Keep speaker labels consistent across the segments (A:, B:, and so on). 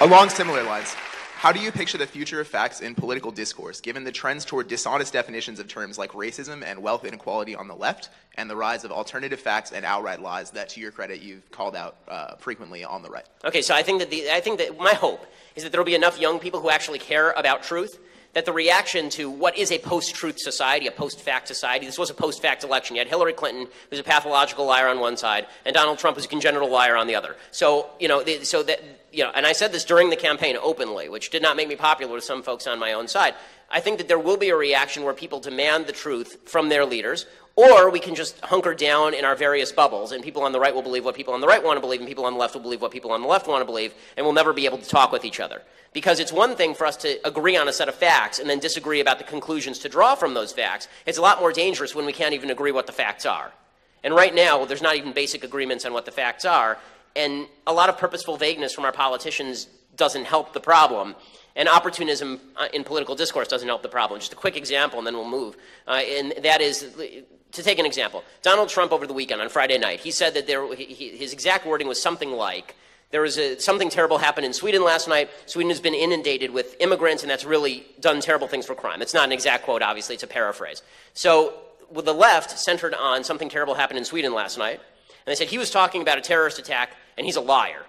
A: Along similar lines, how do you picture the future of facts in political discourse, given the trends toward dishonest definitions of terms like racism and wealth inequality on the left, and the rise of alternative facts and outright lies that, to your credit, you've called out frequently on the right?
B: Okay, so I think that my hope is that there will be enough young people who actually care about truth, that the reaction to what is a post-truth society, a post-fact society, this was a post-fact election. You had Hillary Clinton, who's a pathological liar on one side, and Donald Trump, who's a congenital liar on the other. So, and I said this during the campaign openly, which did not make me popular with some folks on my own side. I think that there will be a reaction where people demand the truth from their leaders, or we can just hunker down in our various bubbles, and people on the right will believe what people on the right want to believe, and people on the left will believe what people on the left want to believe, and we'll never be able to talk with each other. Because it's one thing for us to agree on a set of facts and then disagree about the conclusions to draw from those facts. It's a lot more dangerous when we can't even agree what the facts are. And right now, there's not even basic agreements on what the facts are, and a lot of purposeful vagueness from our politicians doesn't help the problem. And opportunism in political discourse doesn't help the problem. Just a quick example, and then we'll move. And that is, to take an example, Donald Trump over the weekend on Friday night, he said that his exact wording was something like, there was something terrible happened in Sweden last night. Sweden has been inundated with immigrants, and that's really done terrible things for crime. It's not an exact quote, obviously. It's a paraphrase. So with the left centered on something terrible happened in Sweden last night, and they said he was talking about a terrorist attack, and he's a liar.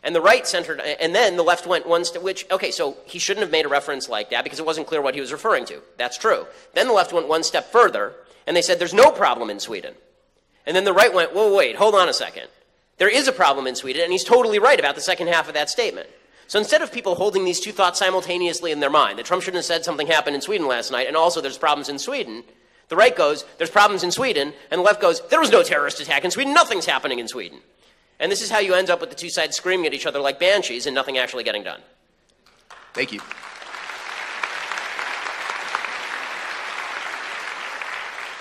B: And the right centered, and then the left went one step, okay, so he shouldn't have made a reference like that because it wasn't clear what he was referring to. That's true. Then the left went one step further, and they said there's no problem in Sweden. And then the right went, whoa, wait, hold on a second. There is a problem in Sweden, and he's totally right about the second half of that statement. So instead of people holding these two thoughts simultaneously in their mind, that Trump shouldn't have said something happened in Sweden last night, and also there's problems in Sweden, the right goes, there's problems in Sweden, and the left goes, there was no terrorist attack in Sweden, nothing's happening in Sweden. And this is how you end up with the two sides screaming at each other like banshees and nothing actually getting done.
A: Thank you.